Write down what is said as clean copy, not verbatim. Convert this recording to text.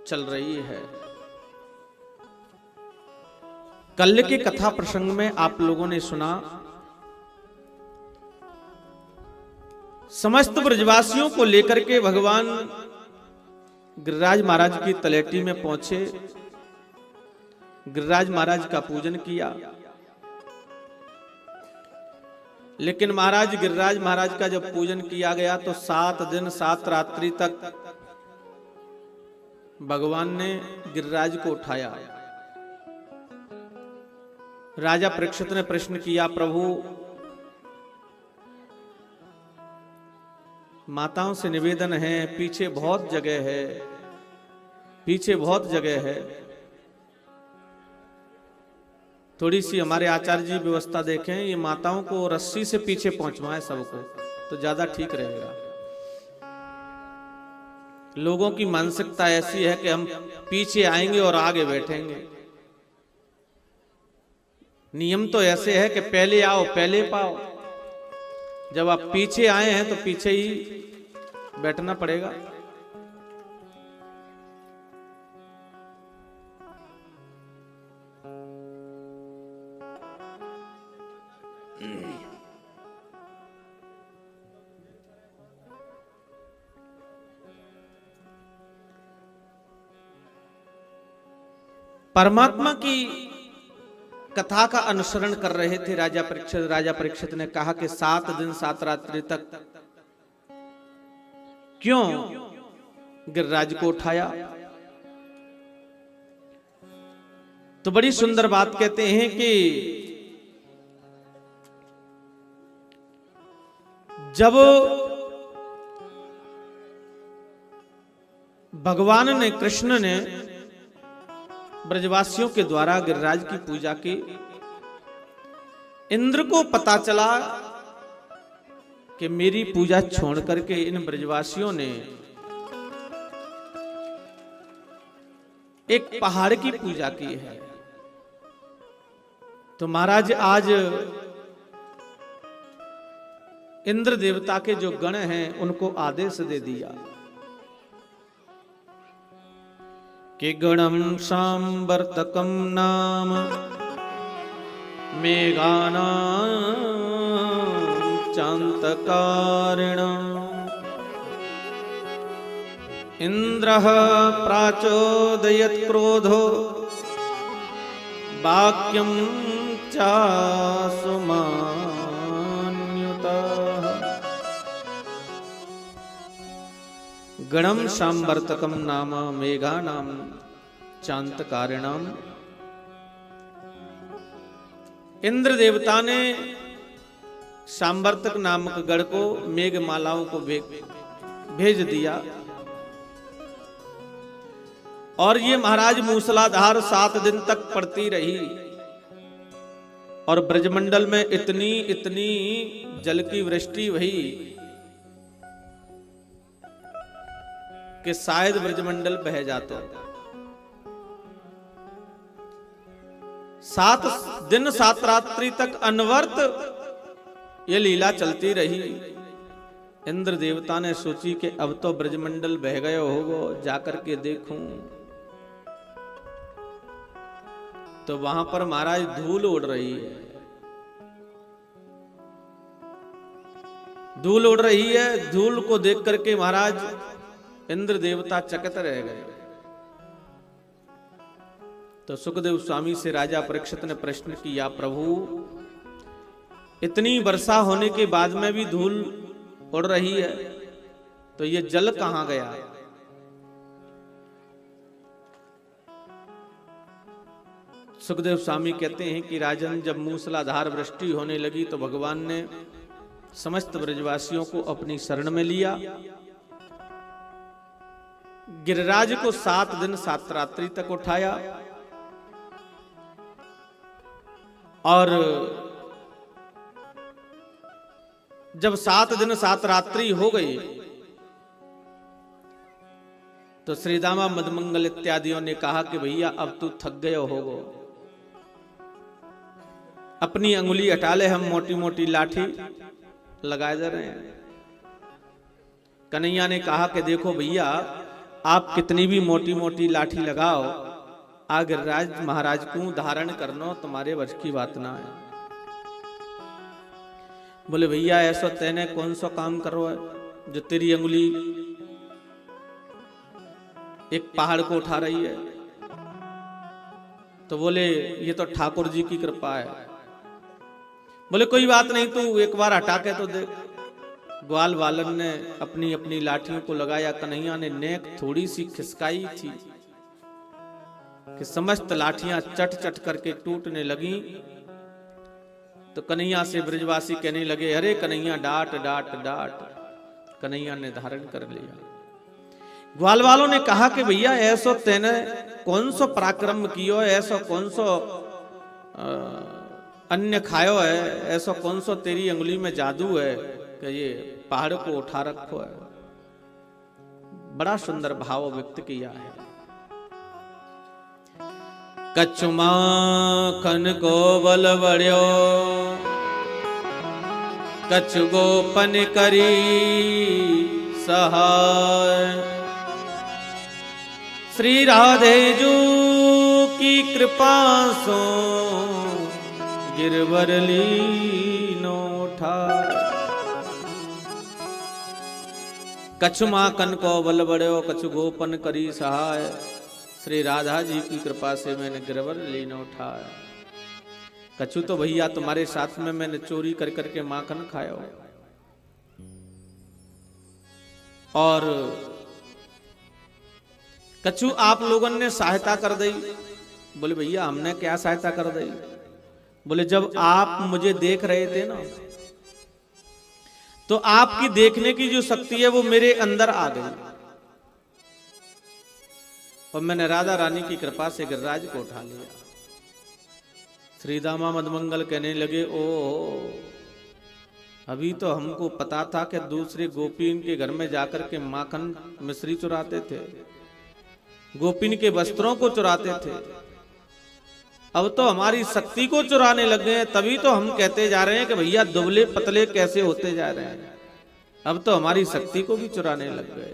चल रही है। कल के कथा प्रसंग में आप लोगों ने सुना, समस्त ब्रजवासियों को लेकर के भगवान गिरिराज महाराज की तलेटी में पहुंचे, गिरिराज महाराज का पूजन किया। लेकिन महाराज गिरिराज महाराज का जब पूजन किया गया तो 7 दिन 7 रात्रि तक भगवान ने गिरिराज को उठाया। राजा परीक्षित ने प्रश्न किया, प्रभु माताओं से निवेदन है, पीछे बहुत जगह है, पीछे बहुत जगह है, थोड़ी सी हमारे आचार्य जी व्यवस्था देखें, ये माताओं को रस्सी से पीछे पहुंचवाएं सबको, तो ज्यादा ठीक रहेगा। लोगों की मानसिकता ऐसी है कि हम पीछे आएंगे और आगे बैठेंगे। नियम तो ऐसे है कि पहले आओ पहले पाओ। जब आप पीछे आए हैं तो पीछे ही बैठना पड़ेगा। परमात्मा की कथा का अनुसरण कर रहे थे राजा परीक्षित। राजा परीक्षित ने कहा कि 7 दिन 7 रात्रि तक क्यों गिरिराज को उठाया? तो बड़ी सुंदर बात कहते हैं कि जब भगवान ने, कृष्ण ने ब्रजवासियों के द्वारा गिरिराज की पूजा की, इंद्र को पता चला कि मेरी पूजा छोड़ करके इन ब्रजवासियों ने एक पहाड़ की पूजा की है, तो महाराज आज इंद्र देवता के जो गण हैं उनको आदेश दे दिया कि गणम सांवर्तकम नाम मेघानां चान्तकारिणम् इंद्रः प्राचोदयत् क्रोधो वाक्यं चासुमान्युतः। गणम सांवर्तकम नाम मेघानां चान्तकारिणम्। इंद्र देवता ने सांवर्तक नामक गण को मेघमालाओं को भेज दिया और ये महाराज मूसलाधार 7 दिन तक पड़ती रही और ब्रजमंडल में इतनी इतनी जल की वृष्टि हुई कि शायद ब्रजमंडल बह जाता। 7 दिन 7 रात्रि तक अनवर्त ये लीला चलती रही। इंद्र देवता ने सोची कि अब तो ब्रजमंडल बह गए होगो, जाकर के देखूं। तो वहां पर महाराज धूल उड़ रही है, धूल उड़ रही है। धूल को देख करके महाराज इंद्र देवता चकित रह गए। तो सुखदेव स्वामी से राजा परीक्षित ने प्रश्न किया, प्रभु इतनी वर्षा होने के बाद में भी धूल उड़ रही है, तो ये जल कहां गया? सुखदेव स्वामी कहते हैं कि राजन, जब मूसलाधार वृष्टि होने लगी तो भगवान ने समस्त ब्रजवासियों को अपनी शरण में लिया। गिरिराज को 7 दिन 7 रात्रि तक उठाया और जब 7 दिन 7 रात्रि हो गई तो श्रीदामा मदमंगल इत्यादियों ने कहा कि भैया अब तू थक गए होगो, अपनी अंगुली हटा ले, हम मोटी मोटी लाठी लगाए जा रहे हैं। कन्हैया ने कहा कि देखो भैया, आप कितनी भी मोटी मोटी लाठी लगाओ, आ गिरिराज महाराज को धारण करनो तुम्हारे वश की बात ना है। बोले भैया ऐसा तेने कौन सा काम करो है जो तेरी अंगुली एक पहाड़ को उठा रही है? तो बोले ये तो ठाकुर जी की कृपा है। बोले कोई बात नहीं, तू एक बार हटा के तो देख। ग्वाल वालन ने अपनी अपनी लाठियों को लगाया, कन्हैया ने नेक थोड़ी सी खिसकाई थी कि समस्त लाठियां चट चट करके टूटने लगी। तो कन्हैया से ब्रजवासी कहने लगे, अरे कन्हैया डांट डांट डांट। कन्हैया ने धारण कर लिया। ग्वाल वालों ने कहा कि भैया ऐसो तेने कौन सो पराक्रम कियो, ऐसो कौन सो अन्य खायो है, ऐसो कौन सो तेरी अंगुली में जादू है कि ये पहाड़ को उठा रखो है। बड़ा सुंदर भाव व्यक्त किया है। कछु माखन को बल बढ़्यो, कछु गोपन करी सहाय। श्री राधे जू की कृपा सो गिरवर लीनो उठाय। कछु माखन को बल बढ़्यो, कछु गोपन करी सहाय। श्री राधा जी की कृपा से मैंने गिरवर लीनो उठाया। कछु तो भैया तुम्हारे साथ में मैंने चोरी कर करके माखन खाया हो। और कछु आप लोगों ने सहायता कर दी। बोले भैया हमने क्या सहायता कर दी? बोले जब आप मुझे देख रहे थे ना, तो आपकी देखने की जो शक्ति है वो मेरे अंदर आ गई, और मैंने राधा रानी की कृपा से गिरिराज को उठा लिया। श्री दामा मदमंगल कहने लगे, ओ अभी तो हमको पता था कि दूसरे गोपीन के घर में जाकर के माखन मिश्री चुराते थे, गोपीन के वस्त्रों को चुराते थे। अब तो हमारी शक्ति को चुराने लग गए हैं। तभी तो हम कहते जा रहे हैं कि भैया दुबले पतले कैसे होते जा रहे हैं। अब तो हमारी शक्ति को भी चुराने लग गए।